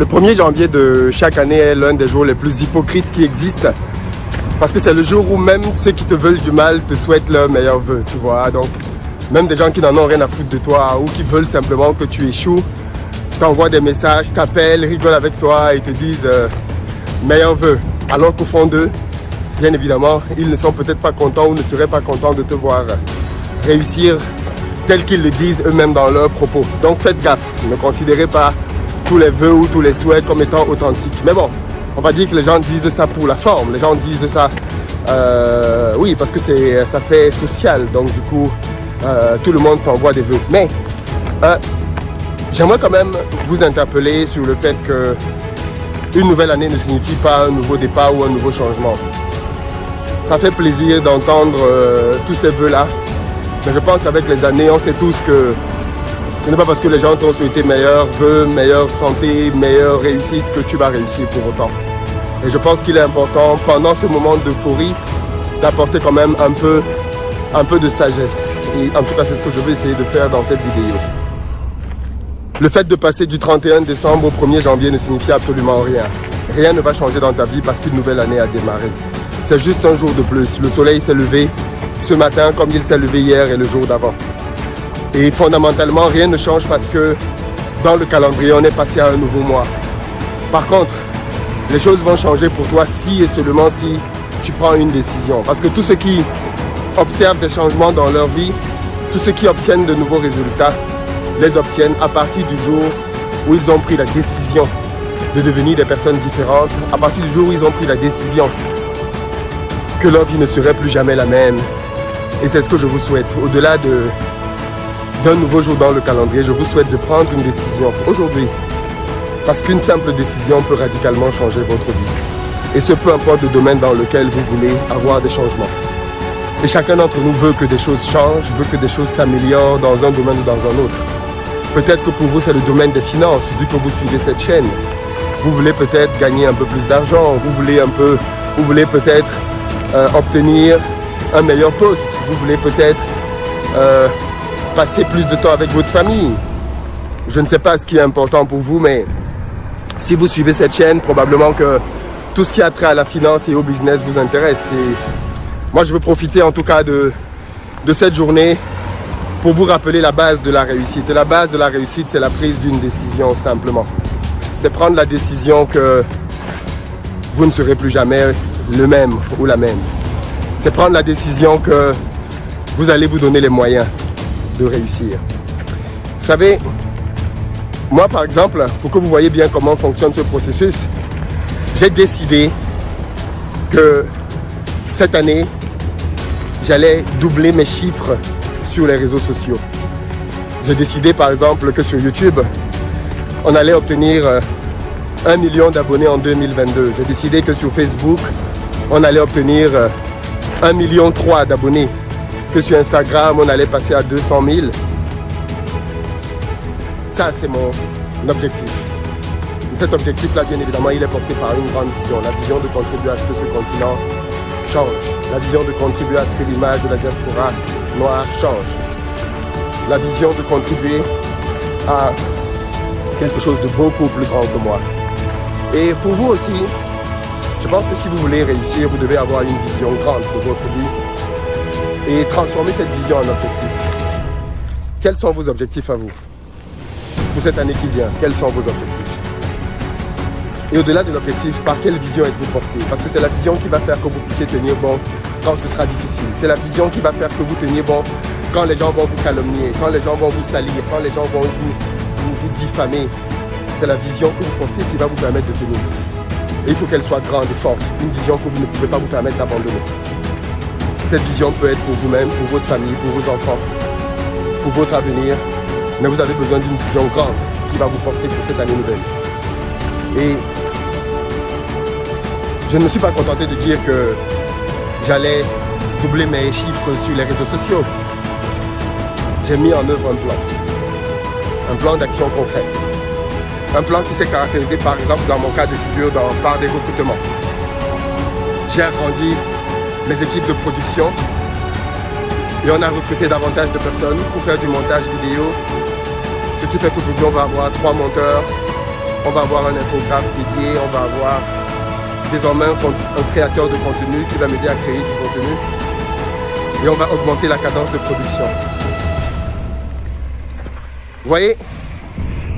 Le 1er janvier de chaque année est l'un des jours les plus hypocrites qui existent. Parce que c'est le jour où même ceux qui te veulent du mal te souhaitent leur meilleur vœu, tu vois. Donc, même des gens qui n'en ont rien à foutre de toi ou qui veulent simplement que tu échoues, t'envoient des messages, t'appellent, rigolent avec toi et te disent meilleur vœu. Alors qu'au fond d'eux, bien évidemment, ils ne sont peut-être pas contents ou ne seraient pas contents de te voir réussir tel qu'ils le disent eux-mêmes dans leurs propos. Donc faites gaffe, ne considérez pas tous les vœux ou tous les souhaits comme étant authentiques. Mais bon, on va dire que les gens disent ça pour la forme, les gens disent ça, oui, parce que ça fait social, donc du coup, tout le monde s'envoie des vœux. Mais j'aimerais quand même vous interpeller sur le fait que une nouvelle année ne signifie pas un nouveau départ ou un nouveau changement. Ça fait plaisir d'entendre tous ces vœux-là, mais je pense qu'avec les années, on sait tous que ce n'est pas parce que les gens t'ont souhaité meilleurs vœux, meilleure santé, meilleure réussite que tu vas réussir pour autant. Et je pense qu'il est important, pendant ce moment d'euphorie, d'apporter quand même un peu de sagesse. Et en tout cas, c'est ce que je vais essayer de faire dans cette vidéo. Le fait de passer du 31 décembre au 1er janvier ne signifie absolument rien. Rien ne va changer dans ta vie parce qu'une nouvelle année a démarré. C'est juste un jour de plus. Le soleil s'est levé ce matin comme il s'est levé hier et le jour d'avant. Et fondamentalement, rien ne change parce que dans le calendrier, on est passé à un nouveau mois. Par contre, les choses vont changer pour toi si et seulement si tu prends une décision. Parce que tous ceux qui observent des changements dans leur vie, tous ceux qui obtiennent de nouveaux résultats, les obtiennent à partir du jour où ils ont pris la décision de devenir des personnes différentes, à partir du jour où ils ont pris la décision que leur vie ne serait plus jamais la même. Et c'est ce que je vous souhaite. Au-delà d'un nouveau jour dans le calendrier, je vous souhaite de prendre une décision aujourd'hui. Parce qu'une simple décision peut radicalement changer votre vie. Et ce, peu importe le domaine dans lequel vous voulez avoir des changements. Et chacun d'entre nous veut que des choses changent, veut que des choses s'améliorent dans un domaine ou dans un autre. Peut-être que pour vous, c'est le domaine des finances, vu que vous suivez cette chaîne. Vous voulez peut-être gagner un peu plus d'argent, vous voulez peut-être obtenir un meilleur poste, vous voulez peut-être passer plus de temps avec votre famille. Je ne sais pas ce qui est important pour vous, mais si vous suivez cette chaîne, probablement que tout ce qui a trait à la finance et au business vous intéresse. Et moi, je veux profiter en tout cas de cette journée pour vous rappeler la base de la réussite. Et la base de la réussite, c'est la prise d'une décision simplement. C'est prendre la décision que vous ne serez plus jamais le même ou la même. C'est prendre la décision que vous allez vous donner les moyens de réussir. Vous savez, moi par exemple, pour que vous voyez bien comment fonctionne ce processus, j'ai décidé que cette année, j'allais doubler mes chiffres sur les réseaux sociaux. J'ai décidé par exemple que sur YouTube, on allait obtenir 1 million d'abonnés en 2022. J'ai décidé que sur Facebook, on allait obtenir 1,3 million d'abonnés. Que sur Instagram, on allait passer à 200 000. Ça, c'est mon objectif. Cet objectif-là, bien évidemment, il est porté par une grande vision. La vision de contribuer à ce que ce continent change. La vision de contribuer à ce que l'image de la diaspora noire change. La vision de contribuer à quelque chose de beaucoup plus grand que moi. Et pour vous aussi, je pense que si vous voulez réussir, vous devez avoir une vision grande pour votre vie et transformer cette vision en objectif. Quels sont vos objectifs à vous pour cette année qui vient? Quels sont vos objectifs? Et au-delà de l'objectif, par quelle vision êtes-vous porté? Parce que c'est la vision qui va faire que vous puissiez tenir bon quand ce sera difficile. C'est la vision qui va faire que vous teniez bon quand les gens vont vous calomnier, quand les gens vont vous salir, quand les gens vont vous diffamer. C'est la vision que vous portez qui va vous permettre de tenir. Et il faut qu'elle soit grande et forte. Une vision que vous ne pouvez pas vous permettre d'abandonner. Cette vision peut être pour vous-même, pour votre famille, pour vos enfants, pour votre avenir. Mais vous avez besoin d'une vision grande qui va vous porter pour cette année nouvelle. Et je ne me suis pas contenté de dire que j'allais doubler mes chiffres sur les réseaux sociaux. J'ai mis en œuvre un plan d'action concret. Un plan qui s'est caractérisé par exemple dans mon cas de figure par des recrutements. J'ai agrandi mes équipes de production et on a recruté davantage de personnes pour faire du montage vidéo. Ce qui fait qu'aujourd'hui on va avoir 3 monteurs, On va avoir un infographe dédié, on va avoir désormais un créateur de contenu qui va m'aider à créer du contenu. Et on va augmenter la cadence de production. Vous voyez,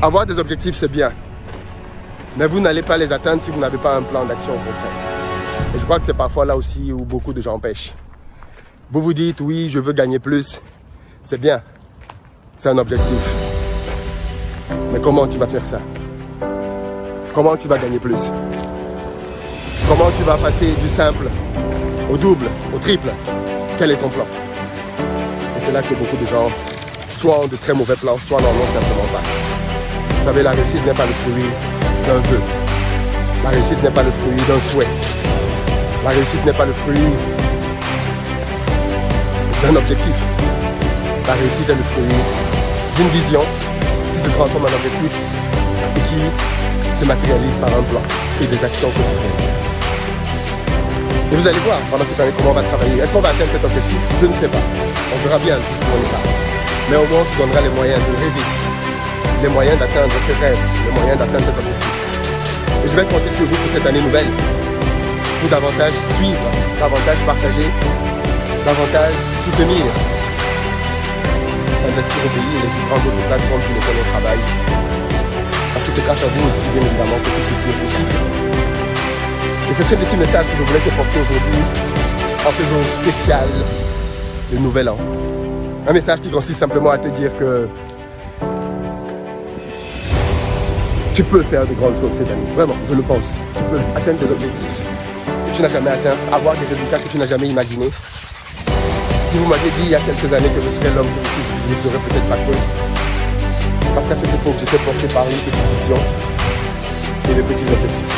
avoir des objectifs, c'est bien. Mais vous n'allez pas les atteindre si vous n'avez pas un plan d'action concret. Et je crois que c'est parfois là aussi où beaucoup de gens pêchent. Vous vous dites, oui, je veux gagner plus. C'est bien. C'est un objectif. Mais comment tu vas faire ça? Comment tu vas gagner plus? Comment tu vas passer du simple au double, au triple? Quel est ton plan? Et c'est là que beaucoup de gens soit ont de très mauvais plans, soit n'en ont simplement pas. Vous savez, la réussite n'est pas le fruit d'un vœu. La réussite n'est pas le fruit d'un souhait. La réussite n'est pas le fruit d'un objectif. La réussite est le fruit d'une vision qui se transforme en objectif et qui se matérialise par un plan et des actions quotidiennes. Et vous allez voir pendant cette année comment on va travailler. Est-ce qu'on va atteindre cet objectif? Je ne sais pas. On verra bien où on est là. Mais au moins on se donnera les moyens de rêver, les moyens d'atteindre ses rêves, les moyens d'atteindre cet objectif. Et je vais compter sur vous pour cette année nouvelle, pour davantage suivre, davantage partager, davantage soutenir, investir au pays et les différentes autres plateformes sur lesquelles on travaille. Parce que c'est grâce à vous aussi, bien évidemment, que tout ceci est possible. Et c'est ce petit message que je voulais te porter aujourd'hui, en ce jour spécial, le Nouvel An. Un message qui consiste simplement à te dire que tu peux faire de grandes choses cette année. Vraiment, je le pense. Tu peux atteindre des objectifs que tu n'as jamais atteints, avoir des résultats que tu n'as jamais imaginés. Si vous m'aviez dit il y a quelques années que je serais l'homme que je ne serais peut-être pas cru. Parce qu'à cette époque, j'étais porté par une petite vision et de petits objectifs.